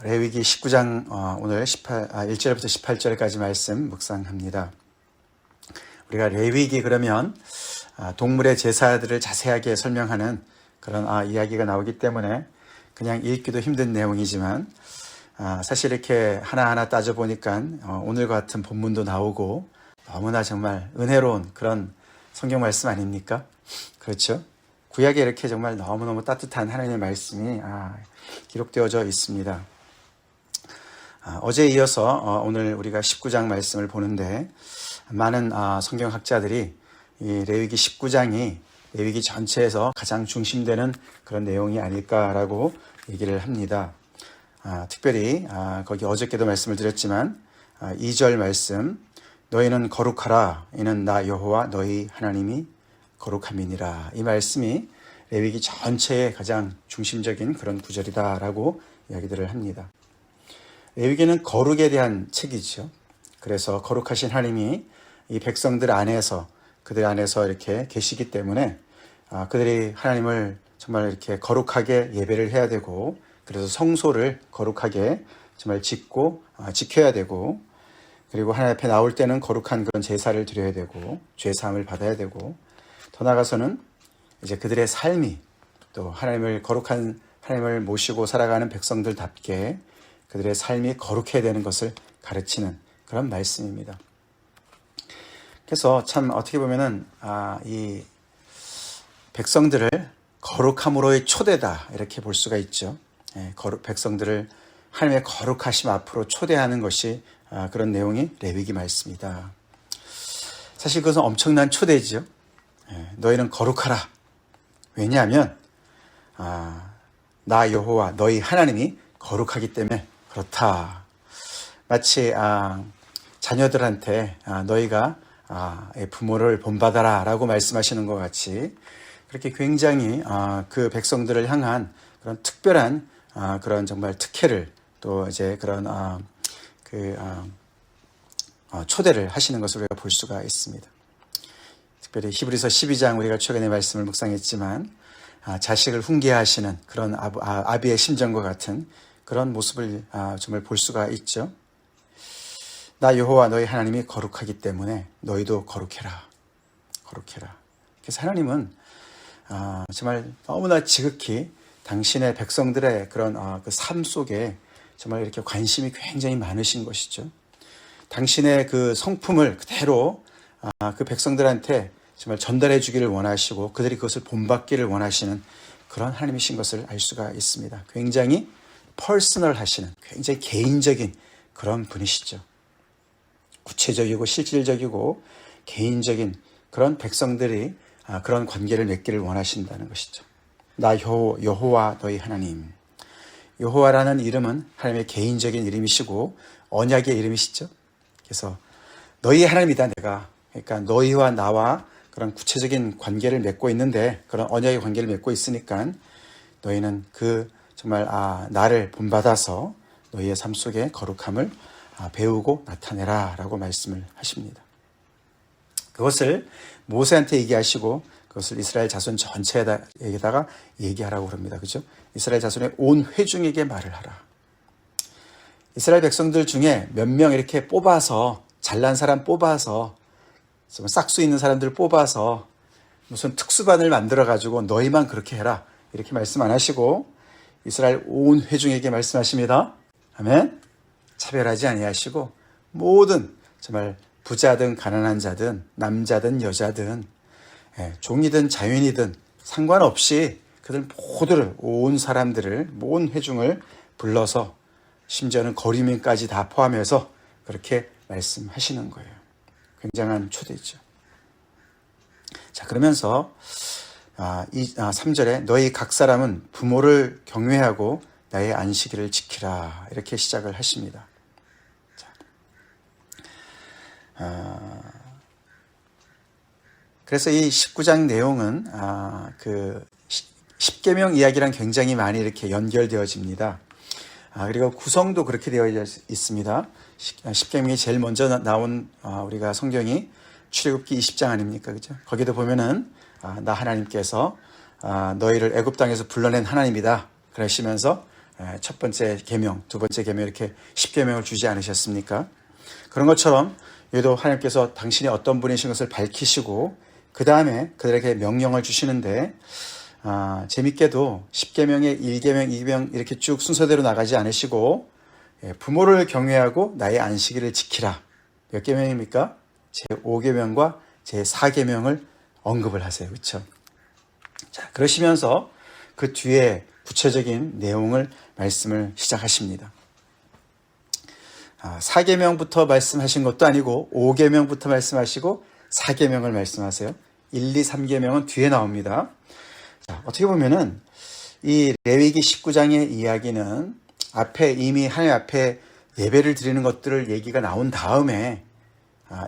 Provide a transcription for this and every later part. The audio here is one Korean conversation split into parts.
레위기 19장 오늘 1절부터 18절까지 말씀 묵상합니다. 우리가 레위기 그러면 동물의 제사들을 자세하게 설명하는 그런 이야기가 나오기 때문에 그냥 읽기도 힘든 내용이지만 사실 이렇게 하나하나 따져보니까 오늘 같은 본문도 나오고 너무나 정말 은혜로운 그런 성경 말씀 아닙니까? 그렇죠? 구약에 이렇게 정말 너무너무 따뜻한 하나님의 말씀이 기록되어져 있습니다. 어제에 이어서 오늘 우리가 19장 말씀을 보는데 많은 성경학자들이 이 레위기 19장이 레위기 전체에서 가장 중심되는 그런 내용이 아닐까라고 얘기를 합니다. 특별히 거기 어저께도 말씀을 드렸지만 2절 말씀, 너희는 거룩하라, 이는 나 여호와 너희 하나님이 거룩함이니라. 이 말씀이 레위기 전체의 가장 중심적인 그런 구절이다라고 이야기들을 합니다. 레위기는 거룩에 대한 책이죠. 그래서 거룩하신 하나님이 이 백성들 안에서 그들 안에서 이렇게 계시기 때문에 그들이 하나님을 정말 이렇게 거룩하게 예배를 해야 되고, 그래서 성소를 거룩하게 정말 짓고 지켜야 되고, 그리고 하나님 앞에 나올 때는 거룩한 그런 제사를 드려야 되고 죄 사함을 받아야 되고, 더 나아가서는 이제 그들의 삶이 또 거룩한 하나님을 모시고 살아가는 백성들답게 그들의 삶이 거룩해야 되는 것을 가르치는 그런 말씀입니다. 그래서 참 어떻게 보면은 이 백성들을 거룩함으로의 초대다 이렇게 볼 수가 있죠. 백성들을 하나님의 거룩하심 앞으로 초대하는 것이 그런 내용이 레위기 말씀이다. 사실 그것은 엄청난 초대죠. 너희는 거룩하라. 왜냐하면 나 여호와 너희 하나님이 거룩하기 때문에 그렇다. 마치 자녀들한테 너희가 부모를 본받아라 라고 말씀하시는 것 같이 그렇게 굉장히 그 백성들을 향한 그런 특별한 그런 정말 특혜를 또 이제 그런 초대를 하시는 것을 우리가 볼 수가 있습니다. 특별히 히브리서 12장 우리가 최근에 말씀을 묵상했지만 자식을 훈계하시는 그런 아비의 심정과 같은 그런 모습을 정말 볼 수가 있죠. 나 여호와 너희 하나님이 거룩하기 때문에 너희도 거룩해라. 거룩해라. 그래서 하나님은 정말 너무나 지극히 당신의 백성들의 그런 그 삶 속에 정말 이렇게 관심이 굉장히 많으신 것이죠. 당신의 그 성품을 그대로 그 백성들한테 정말 전달해 주기를 원하시고 그들이 그것을 본받기를 원하시는 그런 하나님이신 것을 알 수가 있습니다. 굉장히 퍼스널 하시는, 굉장히 개인적인 그런 분이시죠. 구체적이고 실질적이고 개인적인 그런 백성들이 그런 관계를 맺기를 원하신다는 것이죠. 나 여호와 너희 하나님. 여호와라는 이름은 하나님의 개인적인 이름이시고 언약의 이름이시죠. 그래서 너희 하나님이다 내가. 그러니까 너희와 나와 그런 구체적인 관계를 맺고 있는데, 그런 언약의 관계를 맺고 있으니까 너희는 그 정말 나를 본받아서 너희의 삶 속에 거룩함을 배우고 나타내라 라고 말씀을 하십니다. 그것을 모세한테 얘기하시고 그것을 이스라엘 자손 전체에다가 얘기하라고 그럽니다. 그죠? 이스라엘 자손의 온 회중에게 말을 하라. 이스라엘 백성들 중에 몇 명 이렇게 뽑아서, 잘난 사람 뽑아서, 싹수 있는 사람들 뽑아서 무슨 특수반을 만들어가지고 너희만 그렇게 해라 이렇게 말씀 안 하시고 이스라엘 온 회중에게 말씀하십니다. 아멘. 차별하지 아니하시고 모든 정말 부자든 가난한 자든 남자든 여자든 종이든 자유인이든 상관없이 그들 모두를, 온 사람들을, 온 회중을 불러서 심지어는 거류민까지 다 포함해서 그렇게 말씀하시는 거예요. 굉장한 초대죠. 자, 그러면서 3절에 너희 각 사람은 부모를 경외하고 나의 안식일을 지키라 이렇게 시작을 하십니다. 자, 그래서 이 19장 내용은 그 십계명 이야기랑 굉장히 많이 이렇게 연결되어집니다. 그리고 구성도 그렇게 되어 있습니다. 십계명이 제일 먼저 나온 우리가 성경이 출애굽기 20장 아닙니까? 그죠? 거기도 보면은 나 하나님께서 너희를 애굽 땅에서 불러낸 하나님이다 그러시면서 첫 번째 계명, 두 번째 계명 이렇게 10계명을 주지 않으셨습니까? 그런 것처럼 여기도 하나님께서 당신이 어떤 분이신 것을 밝히시고 그 다음에 그들에게 명령을 주시는데 재밌게도 10계명에 1계명, 2계명 이렇게 쭉 순서대로 나가지 않으시고 부모를 경외하고 나의 안식일을 지키라. 몇 계명입니까? 제5계명과 제4계명을 언급을 하세요. 그렇죠? 자, 그러시면서 그 뒤에 구체적인 내용을 말씀을 시작하십니다. 4계명부터 말씀하신 것도 아니고 5계명부터 말씀하시고 4계명을 말씀하세요. 1, 2, 3계명은 뒤에 나옵니다. 자, 어떻게 보면은 이 레위기 19장의 이야기는 앞에 이미 하나님 앞에 예배를 드리는 것들을 얘기가 나온 다음에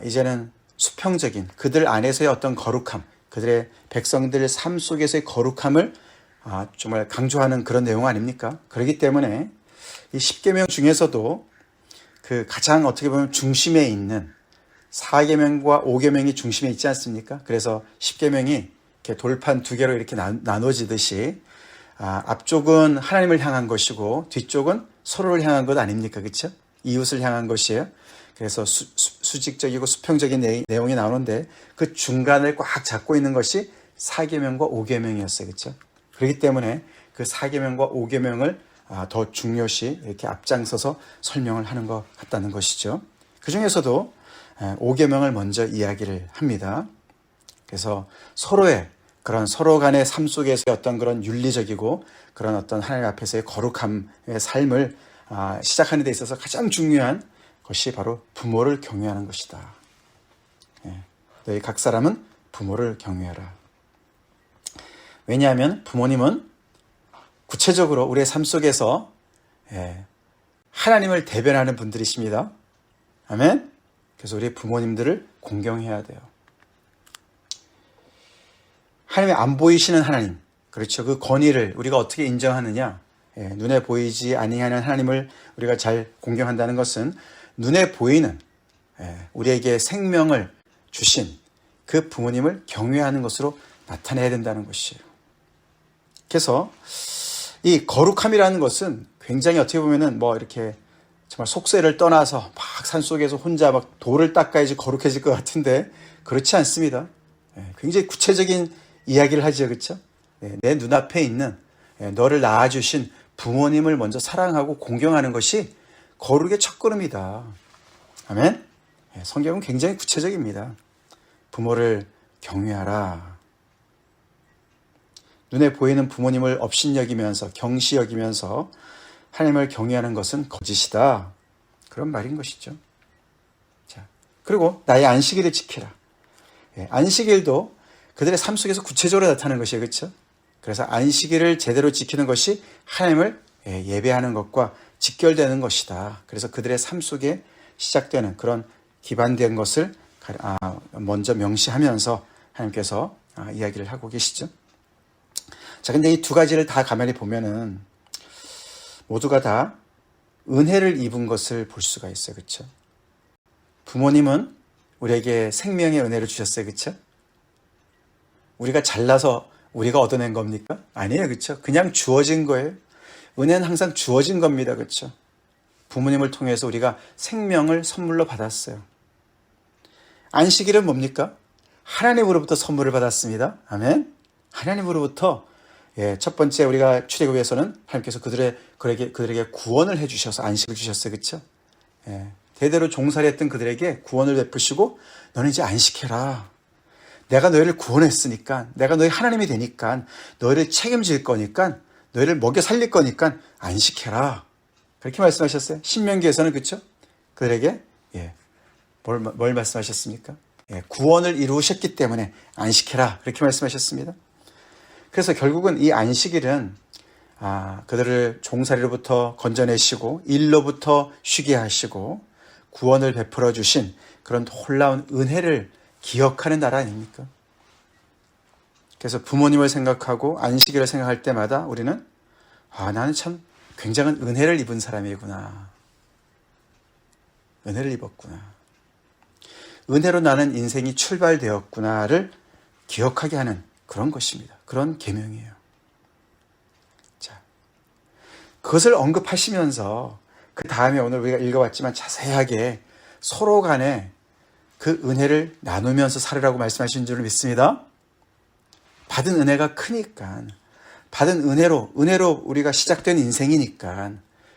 이제는 수평적인 그들 안에서의 어떤 거룩함, 그들의 백성들 삶 속에서의 거룩함을 정말 강조하는 그런 내용 아닙니까? 그렇기 때문에 이 10계명 중에서도 그 가장 어떻게 보면 중심에 있는 4계명과 5계명이 중심에 있지 않습니까? 그래서 10계명이 이렇게 돌판 두 개로 이렇게 나눠지듯이 앞쪽은 하나님을 향한 것이고 뒤쪽은 서로를 향한 것 아닙니까? 그렇죠? 이웃을 향한 것이에요. 그래서 수직적이고 수평적인 내용이 나오는데 그 중간을 꽉 잡고 있는 것이 4계명과 5계명이었어요. 그렇죠? 그렇기 때문에 그 4계명과 5계명을 더 중요시 이렇게 앞장서서 설명을 하는 것 같다는 것이죠. 그 중에서도 5계명을 먼저 이야기를 합니다. 그래서 서로의 그런 서로 간의 삶 속에서의 어떤 그런 윤리적이고 그런 어떤 하나님 앞에서의 거룩함의 삶을 시작하는 데 있어서 가장 중요한 것이 바로 부모를 경외하는 것이다. 너희 각 사람은 부모를 경외하라. 왜냐하면 부모님은 구체적으로 우리의 삶 속에서 하나님을 대변하는 분들이십니다. 아멘. 그래서 우리 부모님들을 공경해야 돼요. 하나님이 안 보이시는 하나님, 그렇죠. 그 권위를 우리가 어떻게 인정하느냐? 눈에 보이지 아니하는 하나님을 우리가 잘 공경한다는 것은 눈에 보이는 우리에게 생명을 주신 그 부모님을 경외하는 것으로 나타내야 된다는 것이에요. 그래서 이 거룩함이라는 것은 굉장히 어떻게 보면은 이렇게 정말 속세를 떠나서 막 산속에서 혼자 막 돌을 닦아야지 거룩해질 것 같은데 그렇지 않습니다. 굉장히 구체적인 이야기를 하죠. 그렇죠? 내 눈앞에 있는 너를 낳아주신 부모님을 먼저 사랑하고 공경하는 것이 거룩의 첫걸음이다. 아멘? 성경은 굉장히 구체적입니다. 부모를 경외하라. 눈에 보이는 부모님을 업신여기면서 경시여기면서 하나님을 경외하는 것은 거짓이다. 그런 말인 것이죠. 자, 그리고 나의 안식일을 지키라. 안식일도 그들의 삶 속에서 구체적으로 나타나는 것이에요. 그렇죠? 그래서 안식일을 제대로 지키는 것이 하나님을 예배하는 것과 직결되는 것이다. 그래서 그들의 삶 속에 시작되는 그런 기반된 것을 먼저 명시하면서 하나님께서 이야기를 하고 계시죠. 자, 근데 이 두 가지를 다 가만히 보면은 모두가 다 은혜를 입은 것을 볼 수가 있어요. 그렇죠? 부모님은 우리에게 생명의 은혜를 주셨어요. 그렇죠? 우리가 잘나서 우리가 얻어낸 겁니까? 아니에요. 그렇죠? 그냥 주어진 거예요. 은혜는 항상 주어진 겁니다. 그렇죠? 부모님을 통해서 우리가 생명을 선물로 받았어요. 안식일은 뭡니까? 하나님으로부터 선물을 받았습니다. 아멘. 하나님으로부터 첫 번째 우리가 출애굽에서는 하나님께서 그들에게 구원을 해주셔서 안식을 주셨어요. 그렇죠? 대대로 종살이했던 그들에게 구원을 베푸시고 너는 이제 안식해라. 내가 너희를 구원했으니까, 내가 너희 하나님이 되니까, 너희를 책임질 거니까, 너희를 먹여 살릴 거니까 안식해라. 그렇게 말씀하셨어요. 신명기에서는 그렇죠? 그들에게 뭘 말씀하셨습니까? 구원을 이루셨기 때문에 안식해라. 그렇게 말씀하셨습니다. 그래서 결국은 이 안식일은 그들을 종살이로부터 건져내시고 일로부터 쉬게 하시고 구원을 베풀어 주신 그런 놀라운 은혜를 기억하는 나라 아닙니까? 그래서 부모님을 생각하고 안식일을 생각할 때마다 우리는 나는 참 굉장한 은혜를 입은 사람이구나. 은혜를 입었구나. 은혜로 나는 인생이 출발되었구나를 기억하게 하는 그런 것입니다. 그런 계명이에요. 자, 그것을 언급하시면서 그 다음에 오늘 우리가 읽어봤지만 자세하게 서로 간에 그 은혜를 나누면서 살으라고 말씀하신 줄 믿습니다. 받은 은혜가 크니까, 받은 은혜로 우리가 시작된 인생이니까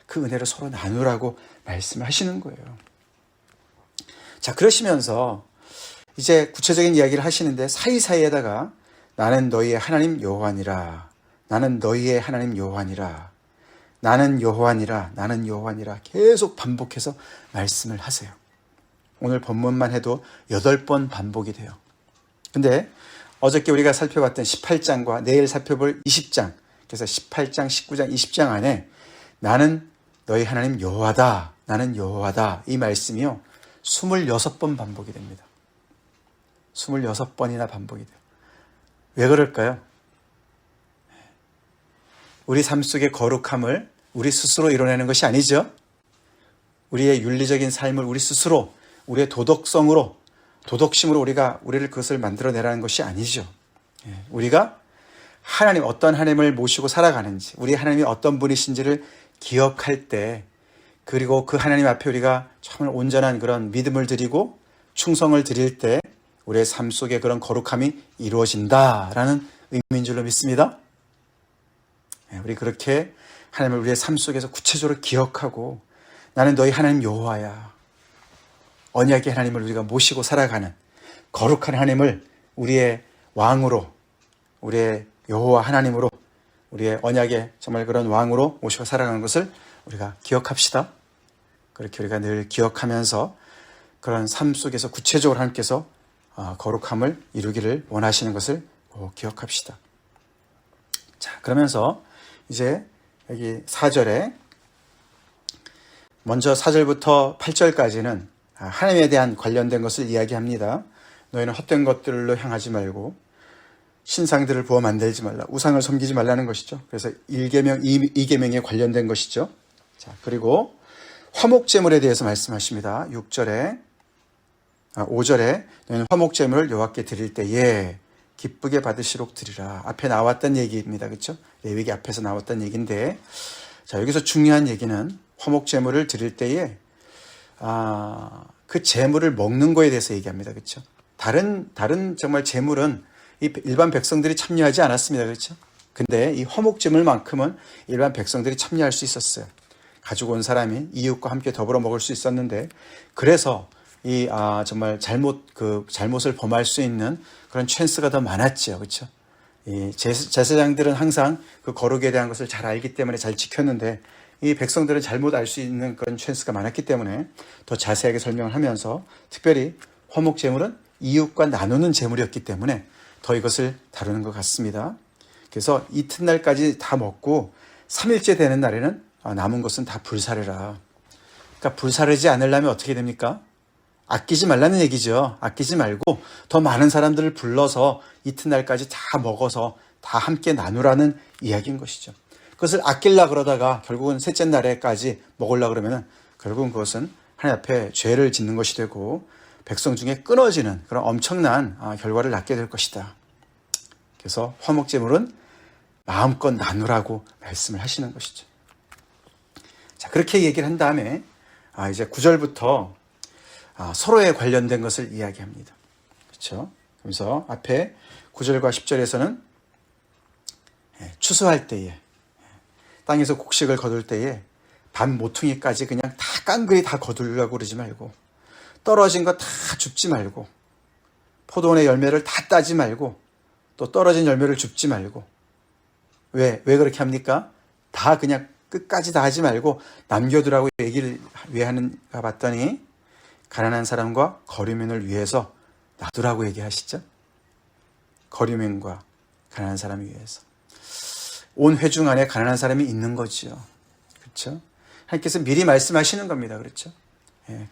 그 은혜를 서로 나누라고 말씀하시는 거예요. 자, 그러시면서 이제 구체적인 이야기를 하시는데 사이사이에다가 나는 너희의 하나님 여호와니라, 나는 너희의 하나님 여호와니라, 나는 여호와니라, 나는 여호와니라 계속 반복해서 말씀을 하세요. 오늘 본문만 해도 8번 반복이 돼요. 근데 어저께 우리가 살펴봤던 18장과 내일 살펴볼 20장, 그래서 18장, 19장, 20장 안에 나는 너희 하나님 여호와다, 나는 여호와다 이 말씀이요 26번 반복이 됩니다. 26번이나 반복이 돼요. 왜 그럴까요? 우리 삶 속의 거룩함을 우리 스스로 이뤄내는 것이 아니죠. 우리의 윤리적인 삶을 우리 스스로, 우리의 도덕성으로, 도덕심으로 우리를 그것을 만들어내라는 것이 아니죠. 우리가 하나님, 어떤 하나님을 모시고 살아가는지, 우리 하나님이 어떤 분이신지를 기억할 때, 그리고 그 하나님 앞에 우리가 정말 온전한 그런 믿음을 드리고 충성을 드릴 때 우리의 삶 속에 그런 거룩함이 이루어진다라는 의미인 줄로 믿습니다. 우리 그렇게 하나님을 우리의 삶 속에서 구체적으로 기억하고 나는 너희 하나님 여호와야, 언약의 하나님을 우리가 모시고 살아가는 거룩한 하나님을 우리의 왕으로, 우리의 여호와 하나님으로, 우리의 언약의 정말 그런 왕으로 모시고 살아가는 것을 우리가 기억합시다. 그렇게 우리가 늘 기억하면서 그런 삶 속에서 구체적으로 하나님께서 거룩함을 이루기를 원하시는 것을 기억합시다. 자, 그러면서 이제 여기 4절에 먼저 4절부터 8절까지는 하나님에 대한 관련된 것을 이야기합니다. 너희는 헛된 것들로 향하지 말고 신상들을 부어 만들지 말라, 우상을 섬기지 말라는 것이죠. 그래서 1계명, 2계명에 관련된 것이죠. 자, 그리고 화목제물에 대해서 말씀하십니다. 5절에 너희는 화목제물을 여호와께 드릴 때에 기쁘게 받으시록 드리라. 앞에 나왔던 얘기입니다. 그렇죠? 레위기 앞에서 나왔던 얘기인데, 자, 여기서 중요한 얘기는 화목제물을 드릴 때에 그 제물을 먹는 거에 대해서 얘기합니다. 그렇죠? 다른 정말 제물은 이 일반 백성들이 참여하지 않았습니다. 그렇죠? 근데 이 화목제물만큼은 일반 백성들이 참여할 수 있었어요. 가지고 온 사람이 이웃과 함께 더불어 먹을 수 있었는데, 그래서 이 정말 잘못을 범할 수 있는 그런 찬스가 더 많았죠. 그렇죠? 이 제사장들은 항상 그 거룩에 대한 것을 잘 알기 때문에 잘 지켰는데, 이 백성들은 잘못 알 수 있는 그런 찬스가 많았기 때문에 더 자세하게 설명을 하면서, 특별히 화목제물은 이웃과 나누는 제물이었기 때문에 더 이것을 다루는 것 같습니다. 그래서 이튿날까지 다 먹고 3일째 되는 날에는 남은 것은 다 불사르라. 그러니까 불사르지 않으려면 어떻게 됩니까? 아끼지 말라는 얘기죠. 아끼지 말고 더 많은 사람들을 불러서 이튿날까지 다 먹어서 다 함께 나누라는 이야기인 것이죠. 그것을 아끼려고 그러다가 결국은 셋째 날에까지 먹으려고 그러면 결국은 그것은 하나님 앞에 죄를 짓는 것이 되고 백성 중에 끊어지는 그런 엄청난 결과를 낳게 될 것이다. 그래서 화목제물은 마음껏 나누라고 말씀을 하시는 것이죠. 자, 그렇게 얘기를 한 다음에 이제 9절부터 서로에 관련된 것을 이야기합니다. 그렇죠? 그래서 앞에 9절과 10절에서는 추수할 때에, 땅에서 곡식을 거둘 때에 밤 모퉁이까지 그냥 다 깡그리 다 거두려고 그러지 말고, 떨어진 거 다 줍지 말고, 포도원의 열매를 다 따지 말고, 또 떨어진 열매를 줍지 말고. 왜 그렇게 합니까? 다 그냥 끝까지 다 하지 말고 남겨두라고 얘기를 왜 하는가 봤더니, 가난한 사람과 거류민을 위해서 놔두라고 얘기하시죠. 거류민과 가난한 사람을 위해서. 온 회중 안에 가난한 사람이 있는 거죠. 그렇죠? 하나님께서 미리 말씀하시는 겁니다. 그렇죠?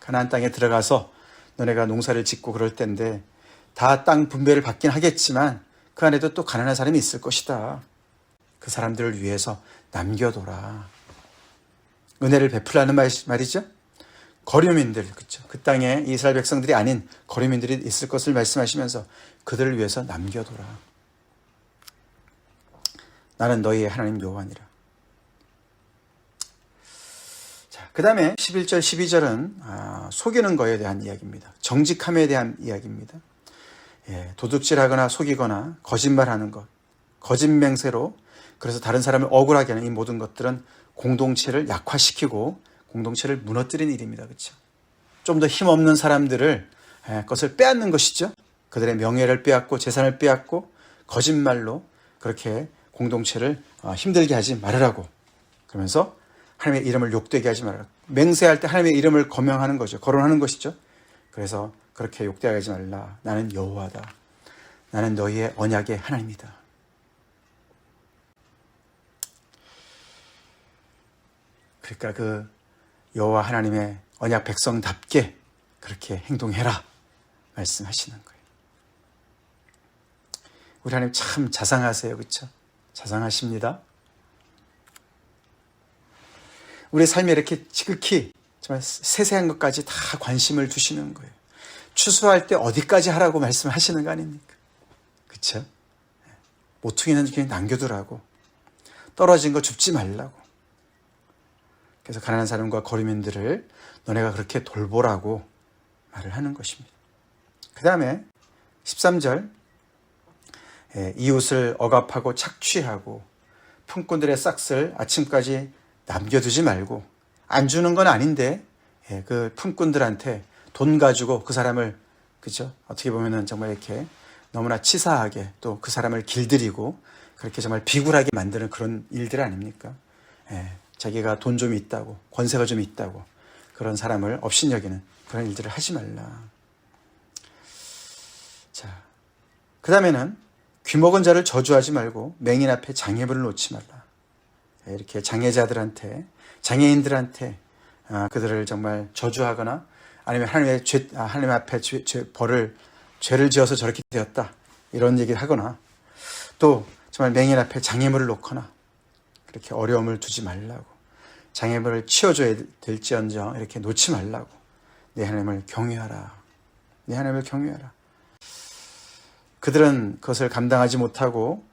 가나안 땅에 들어가서 너네가 농사를 짓고 그럴 텐데 다 땅 분배를 받긴 하겠지만 그 안에도 또 가난한 사람이 있을 것이다. 그 사람들을 위해서 남겨둬라. 은혜를 베풀라는 말이죠. 거류민들, 그렇죠? 그 땅에 이스라엘 백성들이 아닌 거류민들이 있을 것을 말씀하시면서 그들을 위해서 남겨둬라. 나는 너희의 하나님 여호와니라. 그 다음에 11절, 12절은 속이는 거에 대한 이야기입니다. 정직함에 대한 이야기입니다. 도둑질하거나 속이거나 거짓말하는 것, 거짓맹세로 그래서 다른 사람을 억울하게 하는 이 모든 것들은 공동체를 약화시키고 공동체를 무너뜨리는 일입니다. 그렇죠? 좀 더 힘없는 사람들을 것을 빼앗는 것이죠. 그들의 명예를 빼앗고 재산을 빼앗고 거짓말로 그렇게 공동체를 힘들게 하지 말으라고. 그러면서 하나님의 이름을 욕되게 하지 말아라. 맹세할 때 하나님의 이름을 거명하는 거죠. 거론하는 것이죠. 그래서 그렇게 욕되게 하지 말라. 나는 여호와다. 나는 너희의 언약의 하나님이다. 그러니까 그 여호와 하나님의 언약 백성답게 그렇게 행동해라 말씀하시는 거예요. 우리 하나님 참 자상하세요. 그렇죠? 자상하십니다. 우리의 삶에 이렇게 지극히 정말 세세한 것까지 다 관심을 두시는 거예요. 추수할 때 어디까지 하라고 말씀하시는 거 아닙니까? 그렇죠? 모퉁이는 그냥 남겨두라고. 떨어진 거 줍지 말라고. 그래서 가난한 사람과 거류민들을 너네가 그렇게 돌보라고 말을 하는 것입니다. 그 다음에 13절 이웃을 억압하고 착취하고 품꾼들의 싹을 아침까지 남겨두지 말고 안 주는 건 아닌데 그 품꾼들한테 돈 가지고 그 사람을 그죠? 어떻게 보면은 정말 이렇게 너무나 치사하게 또 그 사람을 길들이고 그렇게 정말 비굴하게 만드는 그런 일들 아닙니까? 자기가 돈 좀 있다고 권세가 좀 있다고 그런 사람을 업신여기는 그런 일들을 하지 말라. 자, 그 다음에는 귀먹은 자를 저주하지 말고 맹인 앞에 장애물을 놓지 말라. 이렇게 장애자들한테 장애인들한테 그들을 정말 저주하거나 아니면 하나님 앞에 죄를 지어서 저렇게 되었다 이런 얘기를 하거나 또 정말 맹인 앞에 장애물을 놓거나 그렇게 어려움을 두지 말라고 장애물을 치워줘야 될지언정 이렇게 놓지 말라고 내 하나님을 경외하라. 내 하나님을 경외하라. 그들은 그것을 감당하지 못하고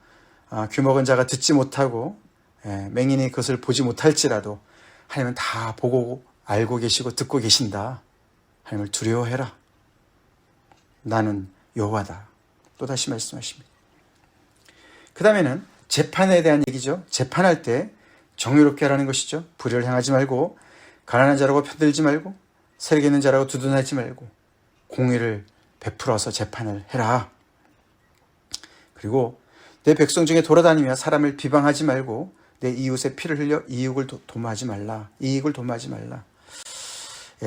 귀먹은 자가 듣지 못하고 맹인이 그것을 보지 못할지라도 하나님은 다 보고 알고 계시고 듣고 계신다. 하나님을 두려워해라. 나는 여호와다. 또다시 말씀하십니다. 그 다음에는 재판에 대한 얘기죠. 재판할 때 정의롭게 하라는 것이죠. 불의를 행하지 말고 가난한 자라고 편들지 말고 세력 있는 자라고 두둔하지 말고 공의를 베풀어서 재판을 해라. 그리고 내 백성 중에 돌아다니며 사람을 비방하지 말고 내 이웃의 피를 흘려 이익을 도모하지 말라.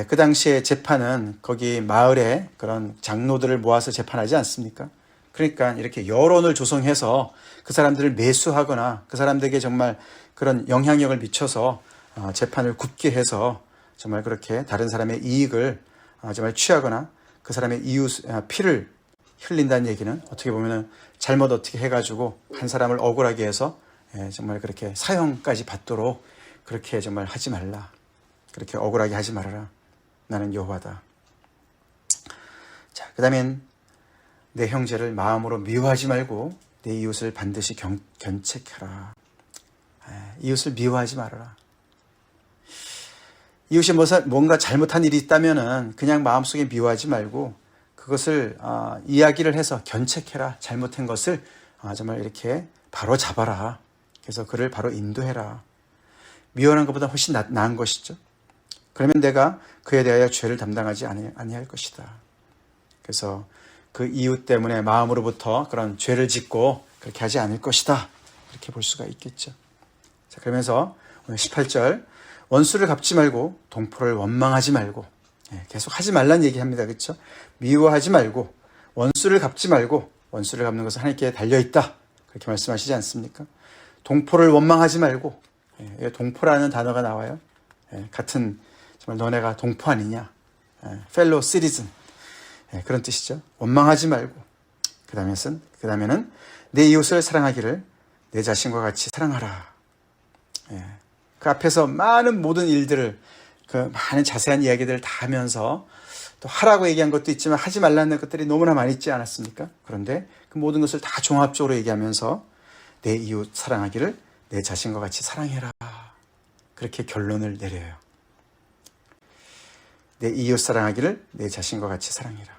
그 당시에 재판은 거기 마을에 그런 장로들을 모아서 재판하지 않습니까? 그러니까 이렇게 여론을 조성해서 그 사람들을 매수하거나 그 사람들에게 정말 그런 영향력을 미쳐서 재판을 굳게 해서 정말 그렇게 다른 사람의 이익을 정말 취하거나 그 사람의 이웃 피를 흘린다는 얘기는 어떻게 보면은 잘못 어떻게 해가지고 한 사람을 억울하게 해서 정말 그렇게 사형까지 받도록 그렇게 정말 하지 말라. 그렇게 억울하게 하지 말아라. 나는 여호와다. 자, 그 다음엔 내 형제를 마음으로 미워하지 말고 내 이웃을 반드시 견책하라. 이웃을 미워하지 말아라. 이웃이 뭔가 잘못한 일이 있다면은 그냥 마음속에 미워하지 말고 그것을 이야기를 해서 견책해라. 잘못한 것을 정말 이렇게 바로 잡아라. 그래서 그를 바로 인도해라. 미워하는 것보다 훨씬 나은 것이죠. 그러면 내가 그에 대하여 죄를 담당하지 아니할 것이다. 그래서 그 이웃 때문에 마음으로부터 그런 죄를 짓고 그렇게 하지 않을 것이다. 이렇게 볼 수가 있겠죠. 자, 그러면서 오늘 18절 원수를 갚지 말고 동포를 원망하지 말고 계속 하지 말라는 얘기합니다. 그렇죠? 미워하지 말고 원수를 갚지 말고 원수를 갚는 것은 하나님께 달려있다. 그렇게 말씀하시지 않습니까? 동포를 원망하지 말고 동포라는 단어가 나와요. 같은 정말 너네가 동포 아니냐. fellow citizen. 그런 뜻이죠. 원망하지 말고 그 다음에는 내 이웃을 사랑하기를 내 자신과 같이 사랑하라. 그 앞에서 많은 모든 일들을 그 많은 자세한 이야기들을 다 하면서 또 하라고 얘기한 것도 있지만 하지 말라는 것들이 너무나 많이 있지 않았습니까? 그런데 그 모든 것을 다 종합적으로 얘기하면서 내 이웃 사랑하기를 내 자신과 같이 사랑해라. 그렇게 결론을 내려요. 내 이웃 사랑하기를 내 자신과 같이 사랑해라.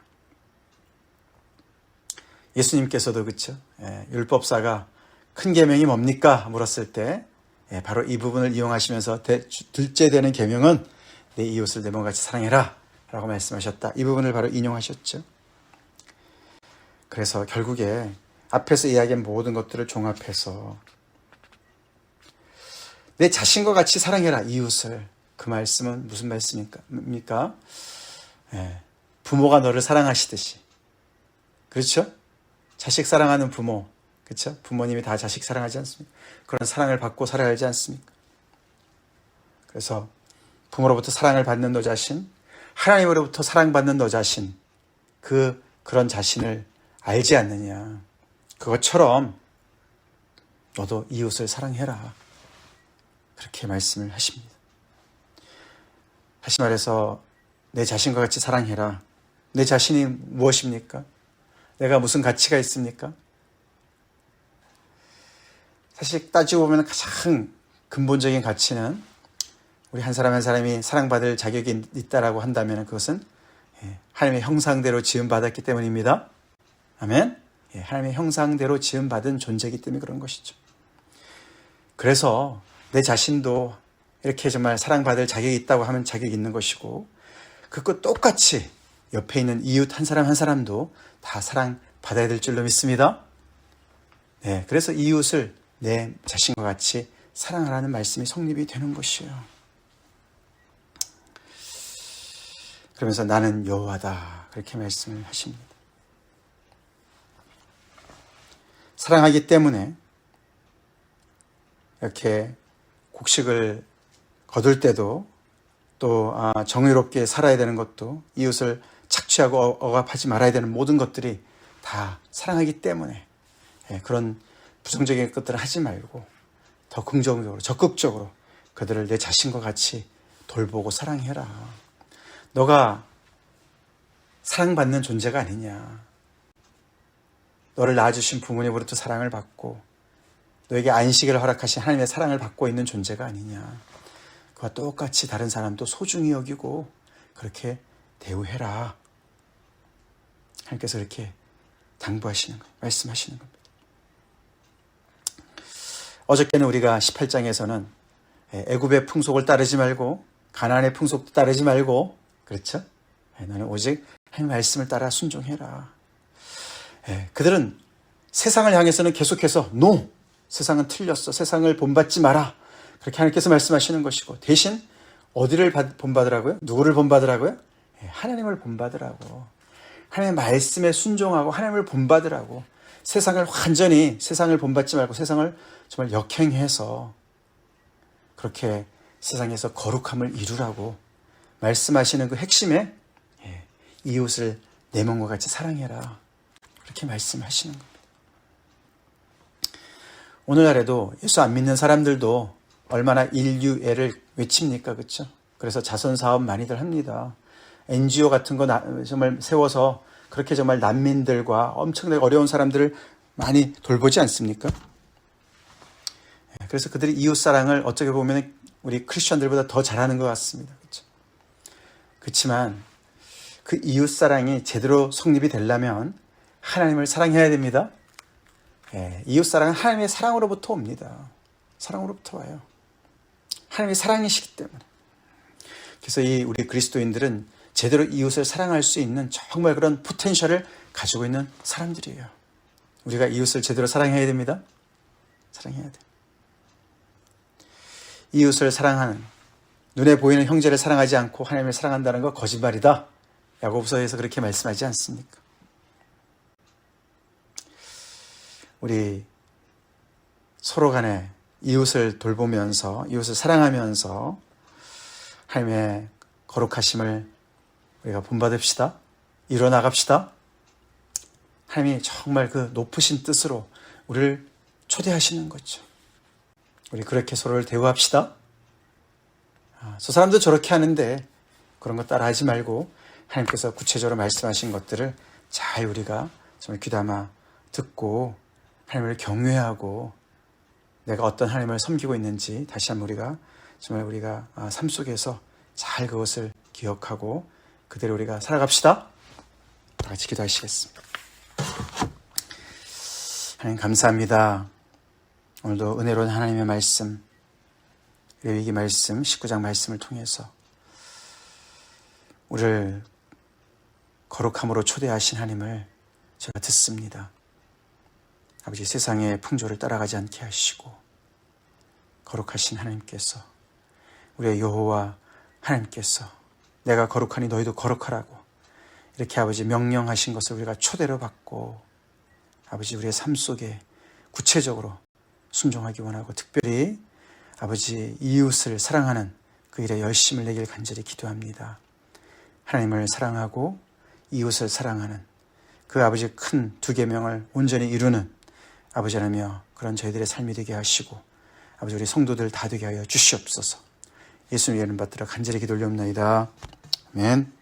예수님께서도 그렇죠. 율법사가 큰 계명이 뭡니까? 물었을 때 바로 이 부분을 이용하시면서 둘째 되는 계명은 내 이웃을 내 몸과 같이 사랑해라 라고 말씀하셨다. 이 부분을 바로 인용하셨죠. 그래서 결국에 앞에서 이야기한 모든 것들을 종합해서 내 자신과 같이 사랑해라, 이웃을. 그 말씀은 무슨 말씀입니까? 부모가 너를 사랑하시듯이. 그렇죠? 자식 사랑하는 부모, 그렇죠? 부모님이 다 자식 사랑하지 않습니까? 그런 사랑을 받고 살아야 하지 않습니까? 그래서 부모로부터 사랑을 받는 너 자신, 하나님으로부터 사랑받는 너 자신, 그런 자신을 알지 않느냐. 그것처럼 너도 이웃을 사랑해라. 그렇게 말씀을 하십니다. 다시 말해서 내 자신과 같이 사랑해라. 내 자신이 무엇입니까? 내가 무슨 가치가 있습니까? 사실 따지고 보면 가장 근본적인 가치는 우리 한 사람 한 사람이 사랑받을 자격이 있다라고 한다면 그것은 하나님의 형상대로 지음받았기 때문입니다. 아멘? 하나님의 형상대로 지음받은 존재이기 때문에 그런 것이죠. 그래서 내 자신도 이렇게 정말 사랑받을 자격이 있다고 하면 자격이 있는 것이고, 그것 똑같이 옆에 있는 이웃 한 사람 한 사람도 다 사랑받아야 될 줄로 믿습니다. 그래서 이웃을 내 자신과 같이 사랑하라는 말씀이 성립이 되는 것이에요. 그러면서 나는 여호와다, 그렇게 말씀을 하십니다. 사랑하기 때문에 이렇게 곡식을 거둘 때도 또 정의롭게 살아야 되는 것도, 이웃을 착취하고 억압하지 말아야 되는 모든 것들이 다 사랑하기 때문에 그런 부정적인 것들을 하지 말고 더 긍정적으로, 적극적으로 그들을 내 자신과 같이 돌보고 사랑해라. 너가 사랑받는 존재가 아니냐. 너를 낳아주신 부모님으로부터 사랑을 받고 너에게 안식을 허락하신 하나님의 사랑을 받고 있는 존재가 아니냐. 그와 똑같이 다른 사람도 소중히 여기고 그렇게 대우해라. 하나님께서 이렇게 당부하시는 거예요. 말씀하시는 겁니다. 어저께는 우리가 18장에서는 애굽의 풍속을 따르지 말고 가나안의 풍속도 따르지 말고, 그렇죠? 너는 오직 하나님의 말씀을 따라 순종해라. 그들은 세상을 향해서는 계속해서 NO! 세상은 틀렸어. 세상을 본받지 마라. 그렇게 하나님께서 말씀하시는 것이고, 대신 어디를 본받으라고요? 누구를 본받으라고요? 하나님을 본받으라고. 하나님의 말씀에 순종하고 하나님을 본받으라고. 세상을 본받지 말고 세상을 정말 역행해서 그렇게 세상에서 거룩함을 이루라고 말씀하시는 그 핵심에 이웃을 내 몸과 같이 사랑해라. 그렇게 말씀하시는 겁니다. 오늘날에도 예수 안 믿는 사람들도 얼마나 인류애를 외칩니까? 그렇죠? 그래서 자선사업 많이들 합니다. NGO 같은 거 정말 세워서 그렇게 정말 난민들과 엄청나게 어려운 사람들을 많이 돌보지 않습니까? 그래서 그들이 이웃사랑을 어떻게 보면 우리 크리스천들보다 더 잘하는 것 같습니다. 그렇죠? 그렇지만 그 이웃사랑이 제대로 성립이 되려면 하나님을 사랑해야 됩니다. 이웃사랑은 하나님의 사랑으로부터 옵니다. 사랑으로부터 와요. 하나님의 사랑이시기 때문에. 그래서 우리 그리스도인들은 제대로 이웃을 사랑할 수 있는 정말 그런 포텐셜을 가지고 있는 사람들이에요. 우리가 이웃을 제대로 사랑해야 됩니다. 사랑해야 돼. 이웃을 사랑하는, 눈에 보이는 형제를 사랑하지 않고 하나님을 사랑한다는 거 거짓말이다. 야고보서에서 그렇게 말씀하지 않습니까? 우리 서로 간에 이웃을 돌보면서, 이웃을 사랑하면서 하나님의 거룩하심을 우리가 본받읍시다. 이뤄나갑시다. 하나님이 정말 그 높으신 뜻으로 우리를 초대하시는 거죠. 우리 그렇게 서로를 대우합시다. 저 사람도 저렇게 하는데 그런 거 따라 하지 말고 하나님께서 구체적으로 말씀하신 것들을 잘 우리가 정말 귀담아 듣고 하나님을 경외하고 내가 어떤 하나님을 섬기고 있는지 다시 한번 우리가 삶 속에서 잘 그것을 기억하고 그대로 우리가 살아갑시다. 다 같이 기도하시겠습니다. 하나님 감사합니다. 오늘도 은혜로운 하나님의 말씀, 레위기 말씀 19장 말씀을 통해서 우리를 거룩함으로 초대하신 하나님을 제가 듣습니다. 아버지, 세상의 풍조를 따라가지 않게 하시고 거룩하신 하나님께서, 우리의 여호와 하나님께서 내가 거룩하니 너희도 거룩하라고 이렇게 아버지 명령하신 것을 우리가 초대로 받고 아버지 우리의 삶 속에 구체적으로 순종하기 원하고, 특별히 아버지 이웃을 사랑하는 그 일에 열심을 내길 간절히 기도합니다. 하나님을 사랑하고 이웃을 사랑하는 그 아버지 큰 두 계명을 온전히 이루는 아버지라며 그런 저희들의 삶이 되게 하시고 아버지 우리 성도들 다 되게 하여 주시옵소서. 예수님 이름 받들어 간절히 기도 올려옵나이다. 아멘.